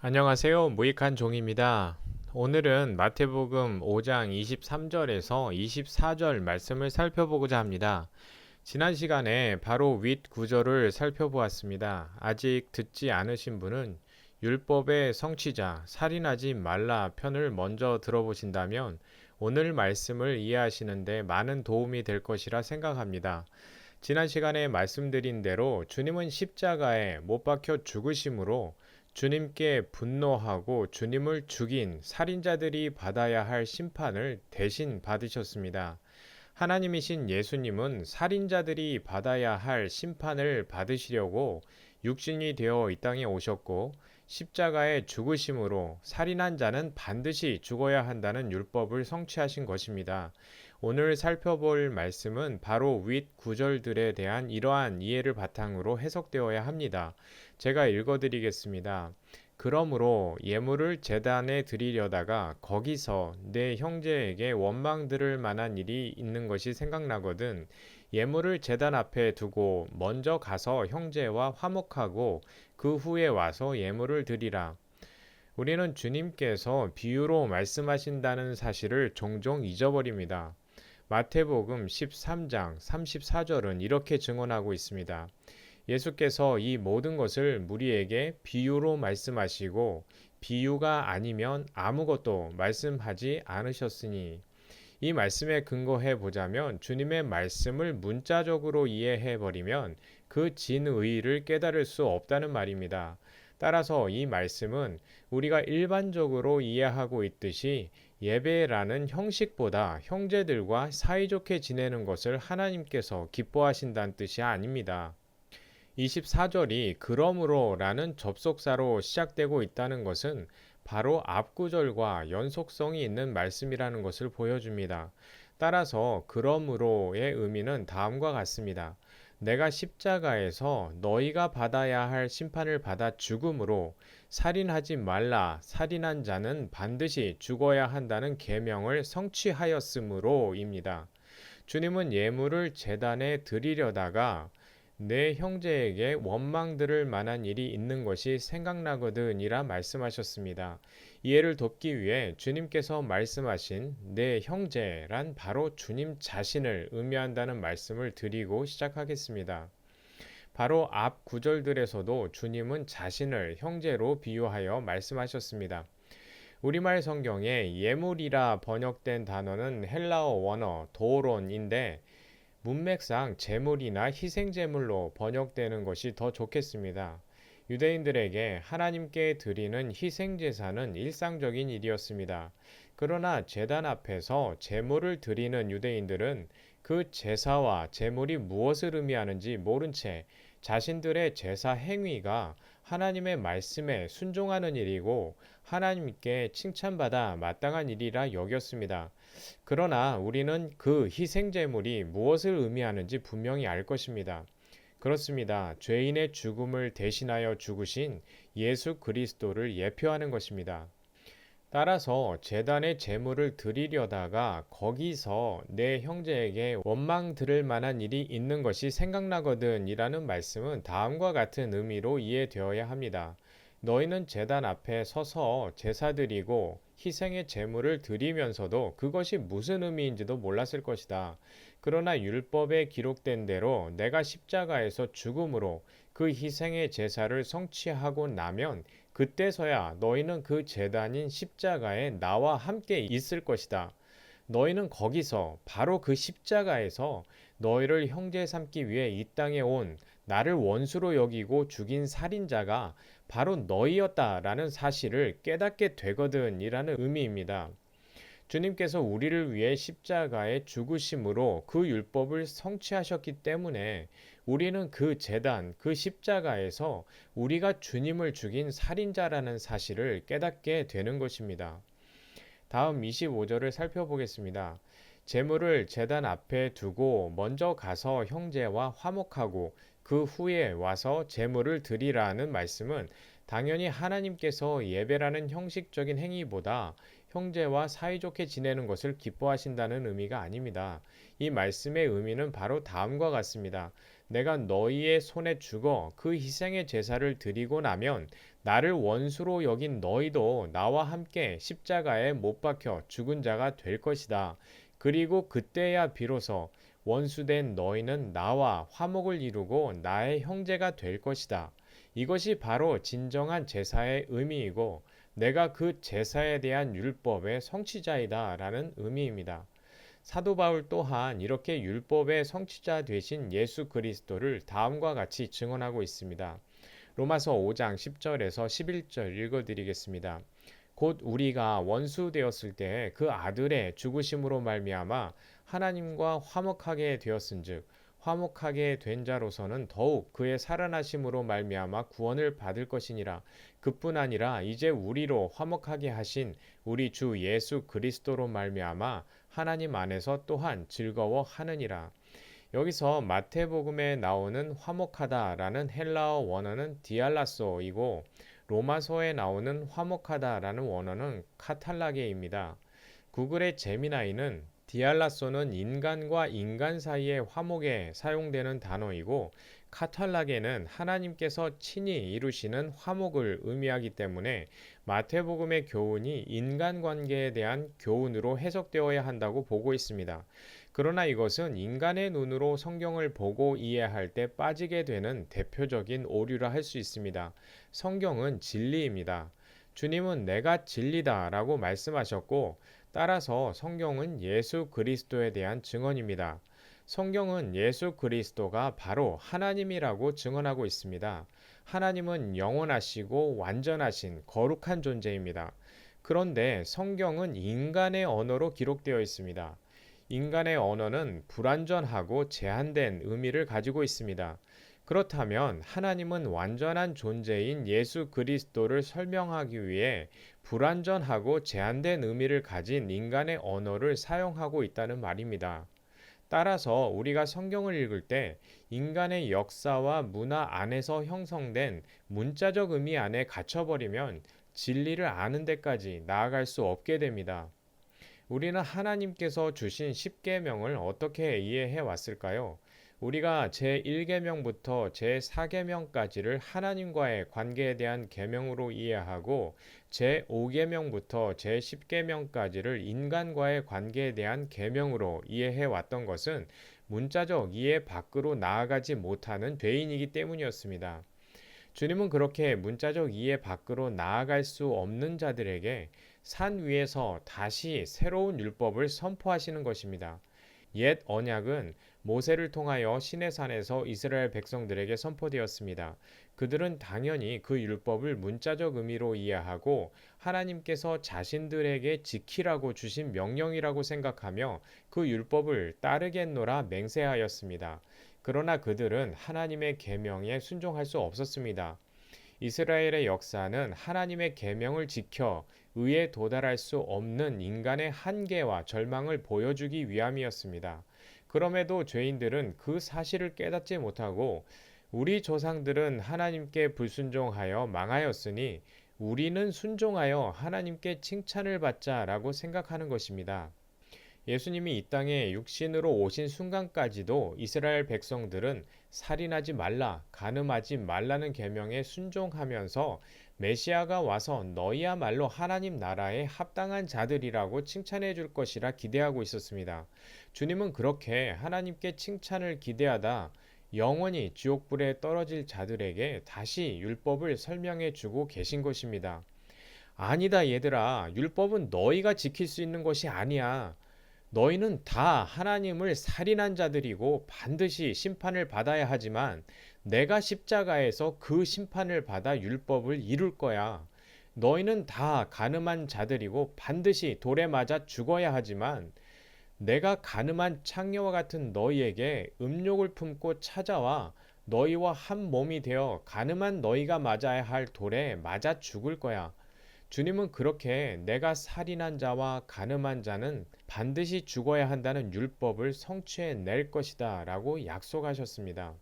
안녕하세요. 무익한 종입니다. 오늘은 마태복음 5장 23절에서 24절 말씀을 살펴보고자 합니다. 지난 시간에 바로 윗 구절을 살펴보았습니다. 아직 듣지 않으신 분은 율법의 성취자, 살인하지 말라 편을 먼저 들어보신다면 오늘 말씀을 이해하시는데 많은 도움이 될 것이라 생각합니다. 지난 시간에 말씀드린 대로 주님은 십자가에 못 박혀 죽으심으로 주님께 분노하고 주님을 죽인 살인자들이 받아야 할 심판을 대신 받으셨습니다. 하나님이신 예수님은 살인자들이 받아야 할 심판을 받으시려고 육신이 되어 이 땅에 오셨고 십자가에 죽으심으로 살인한 자는 반드시 죽어야 한다는 율법을 성취하신 것입니다. 오늘 살펴볼 말씀은 바로 윗 구절들에 대한 이러한 이해를 바탕으로 해석되어야 합니다. 제가 읽어드리겠습니다. 그러므로 예물을 제단에 드리려다가 거기서 내 형제에게 원망 들을 만한 일이 있는 것이 생각나거든 예물을 제단 앞에 두고 먼저 가서 형제와 화목하고 그 후에 와서 예물을 드리라. 우리는 주님께서 비유로 말씀하신다는 사실을 종종 잊어버립니다. 마태복음 13장 34절은 이렇게 증언하고 있습니다. 예수께서 이 모든 것을 무리에게 비유로 말씀하시고 비유가 아니면 아무것도 말씀하지 않으셨으니 이 말씀에 근거해 보자면 주님의 말씀을 문자적으로 이해해 버리면 그 진의를 깨달을 수 없다는 말입니다. 따라서 이 말씀은 우리가 일반적으로 이해하고 있듯이 예배라는 형식보다 형제들과 사이좋게 지내는 것을 하나님께서 기뻐하신다는 뜻이 아닙니다. 24절이 그러므로 라는 접속사로 시작되고 있다는 것은 바로 앞구절과 연속성이 있는 말씀이라는 것을 보여줍니다. 따라서 그러므로의 의미는 다음과 같습니다. 내가 십자가에서 너희가 받아야 할 심판을 받아 죽음으로 살인하지 말라 살인한 자는 반드시 죽어야 한다는 계명을 성취하였으므로입니다. 주님은 예물을 제단에 드리려다가 내 형제에게 원망 들을 만한 일이 있는 것이 생각나거든이라 말씀하셨습니다. 이해를 돕기 위해 주님께서 말씀하신 내 형제란 바로 주님 자신을 의미한다는 말씀을 드리고 시작하겠습니다. 바로 앞 구절들에서도 주님은 자신을 형제로 비유하여 말씀하셨습니다. 우리말 성경에 예물이라 번역된 단어는 헬라어 원어 도론인데 문맥상 제물이나 희생제물로 번역되는 것이 더 좋겠습니다. 유대인들에게 하나님께 드리는 희생제사는 일상적인 일이었습니다. 그러나 제단 앞에서 제물을 드리는 유대인들은 그 제사와 제물이 무엇을 의미하는지 모른 채 자신들의 제사 행위가 하나님의 말씀에 순종하는 일이고 하나님께 칭찬받아 마땅한 일이라 여겼습니다. 그러나 우리는 그 희생제물이 무엇을 의미하는지 분명히 알 것입니다. 그렇습니다. 죄인의 죽음을 대신하여 죽으신 예수 그리스도를 예표하는 것입니다. 따라서 제단에 제물을 드리려다가 거기서 내 형제에게 원망 들을 만한 일이 있는 것이 생각나거든 이라는 말씀은 다음과 같은 의미로 이해되어야 합니다. 너희는 제단 앞에 서서 제사 드리고 희생의 제물을 드리면서도 그것이 무슨 의미인지도 몰랐을 것이다. 그러나 율법에 기록된 대로 내가 십자가에서 죽음으로 그 희생의 제사를 성취하고 나면 그때서야 너희는 그 제단인 십자가에 나와 함께 있을 것이다. 너희는 거기서 바로 그 십자가에서 너희를 형제 삼기 위해 이 땅에 온 나를 원수로 여기고 죽인 살인자가 바로 너희였다라는 사실을 깨닫게 되거든이라는 의미입니다. 주님께서 우리를 위해 십자가에 죽으심으로 그 율법을 성취하셨기 때문에 우리는 그 제단, 그 십자가에서 우리가 주님을 죽인 살인자라는 사실을 깨닫게 되는 것입니다. 다음 25절을 살펴보겠습니다. 제물을 제단 앞에 두고 먼저 가서 형제와 화목하고 그 후에 와서 제물을 드리라는 말씀은 당연히 하나님께서 예배라는 형식적인 행위보다 형제와 사이좋게 지내는 것을 기뻐하신다는 의미가 아닙니다. 이 말씀의 의미는 바로 다음과 같습니다. 내가 너희의 손에 죽어 그 희생의 제사를 드리고 나면 나를 원수로 여긴 너희도 나와 함께 십자가에 못 박혀 죽은 자가 될 것이다. 그리고 그때야 비로소 원수된 너희는 나와 화목을 이루고 나의 형제가 될 것이다. 이것이 바로 진정한 제사의 의미이고 내가 그 제사에 대한 율법의 성취자이다 라는 의미입니다. 사도 바울 또한 이렇게 율법의 성취자 되신 예수 그리스도를 다음과 같이 증언하고 있습니다. 로마서 5장 10절에서 11절 읽어드리겠습니다. 곧 우리가 원수 되었을 때 그 아들의 죽으심으로 말미암아 하나님과 화목하게 되었은즉 화목하게 된 자로서는 더욱 그의 살아나심으로 말미암아 구원을 받을 것이니라. 그뿐 아니라 이제 우리로 화목하게 하신 우리 주 예수 그리스도로 말미암아 하나님 안에서 또한 즐거워하느니라. 여기서 마태복음에 나오는 화목하다라는 헬라어 원어는 디알라소이고 로마서에 나오는 화목하다라는 원어는 카탈라게입니다. 구글의 제미나이는 디알라소는 인간과 인간 사이의 화목에 사용되는 단어이고 카탈라게는 하나님께서 친히 이루시는 화목을 의미하기 때문에 마태복음의 교훈이 인간관계에 대한 교훈으로 해석되어야 한다고 보고 있습니다. 그러나 이것은 인간의 눈으로 성경을 보고 이해할 때 빠지게 되는 대표적인 오류라 할 수 있습니다. 성경은 진리입니다. 주님은 내가 진리다 라고 말씀하셨고 따라서 성경은 예수 그리스도에 대한 증언입니다. 성경은 예수 그리스도가 바로 하나님이라고 증언하고 있습니다. 하나님은 영원하시고 완전하신 거룩한 존재입니다. 그런데 성경은 인간의 언어로 기록되어 있습니다. 인간의 언어는 불완전하고 제한된 의미를 가지고 있습니다. 그렇다면 하나님은 완전한 존재인 예수 그리스도를 설명하기 위해 불완전하고 제한된 의미를 가진 인간의 언어를 사용하고 있다는 말입니다. 따라서 우리가 성경을 읽을 때 인간의 역사와 문화 안에서 형성된 문자적 의미 안에 갇혀버리면 진리를 아는 데까지 나아갈 수 없게 됩니다. 우리는 하나님께서 주신 십계명을 어떻게 이해해 왔을까요? 우리가 제1계명부터 제4계명까지를 하나님과의 관계에 대한 계명으로 이해하고 제5계명부터 제10계명까지를 인간과의 관계에 대한 계명으로 이해해 왔던 것은 문자적 이해 밖으로 나아가지 못하는 죄인이기 때문이었습니다. 주님은 그렇게 문자적 이해 밖으로 나아갈 수 없는 자들에게 산 위에서 다시 새로운 율법을 선포하시는 것입니다. 옛 언약은 모세를 통하여 시내산에서 이스라엘 백성들에게 선포되었습니다. 그들은 당연히 그 율법을 문자적 의미로 이해하고 하나님께서 자신들에게 지키라고 주신 명령이라고 생각하며 그 율법을 따르겠노라 맹세하였습니다. 그러나 그들은 하나님의 계명에 순종할 수 없었습니다. 이스라엘의 역사는 하나님의 계명을 지켜 의에 도달할 수 없는 인간의 한계와 절망을 보여주기 위함이었습니다. 그럼에도 죄인들은 그 사실을 깨닫지 못하고 우리 조상들은 하나님께 불순종하여 망하였으니 우리는 순종하여 하나님께 칭찬을 받자라고 생각하는 것입니다. 예수님이 이 땅에 육신으로 오신 순간까지도 이스라엘 백성들은 살인하지 말라, 간음하지 말라는 계명에 순종하면서 메시아가 와서 너희야말로 하나님 나라에 합당한 자들이라고 칭찬해 줄 것이라 기대하고 있었습니다. 주님은 그렇게 하나님께 칭찬을 기대하다 영원히 지옥불에 떨어질 자들에게 다시 율법을 설명해 주고 계신 것입니다. 아니다, 얘들아. 율법은 너희가 지킬 수 있는 것이 아니야. 너희는 다 하나님을 살인한 자들이고 반드시 심판을 받아야 하지만 내가 십자가에서 그 심판을 받아 율법을 이룰 거야. 너희는 다 간음한 자들이고 반드시 돌에 맞아 죽어야 하지만 내가 간음한 창녀와 같은 너희에게 음욕을 품고 찾아와 너희와 한 몸이 되어 간음한 너희가 맞아야 할 돌에 맞아 죽을 거야. 주님은 그렇게 내가 살인한 자와 간음한 자는 반드시 죽어야 한다는 율법을 성취해 낼 것이다 라고 약속하셨습니다.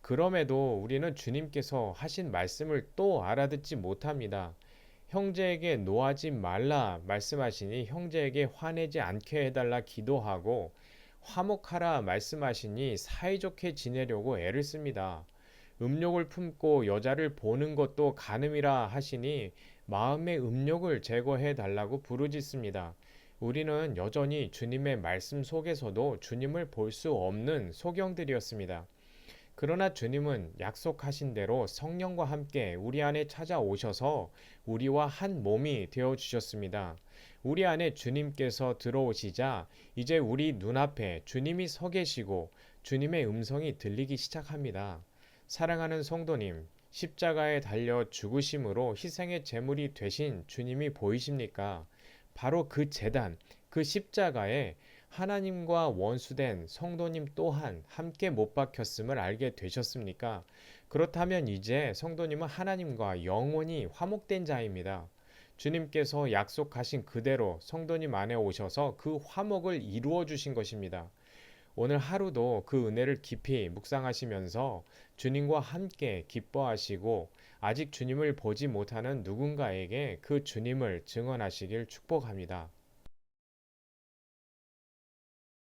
그럼에도 우리는 주님께서 하신 말씀을 또 알아듣지 못합니다. 형제에게 노하지 말라 말씀하시니 형제에게 화내지 않게 해달라 기도하고 화목하라 말씀하시니 사이좋게 지내려고 애를 씁니다. 음욕을 품고 여자를 보는 것도 간음이라 하시니 마음의 음욕을 제거해 달라고 부르짖습니다. 우리는 여전히 주님의 말씀 속에서도 주님을 볼 수 없는 소경들이었습니다. 그러나 주님은 약속하신 대로 성령과 함께 우리 안에 찾아오셔서 우리와 한 몸이 되어 주셨습니다. 우리 안에 주님께서 들어오시자 이제 우리 눈앞에 주님이 서 계시고 주님의 음성이 들리기 시작합니다. 사랑하는 성도님, 십자가에 달려 죽으심으로 희생의 제물이 되신 주님이 보이십니까? 바로 그 제단, 그 십자가에 하나님과 원수된 성도님 또한 함께 못 박혔음을 알게 되셨습니까? 그렇다면 이제 성도님은 하나님과 영원히 화목된 자입니다. 주님께서 약속하신 그대로 성도님 안에 오셔서 그 화목을 이루어 주신 것입니다. 오늘 하루도 그 은혜를 깊이 묵상하시면서 주님과 함께 기뻐하시고 아직 주님을 보지 못하는 누군가에게 그 주님을 증언하시길 축복합니다.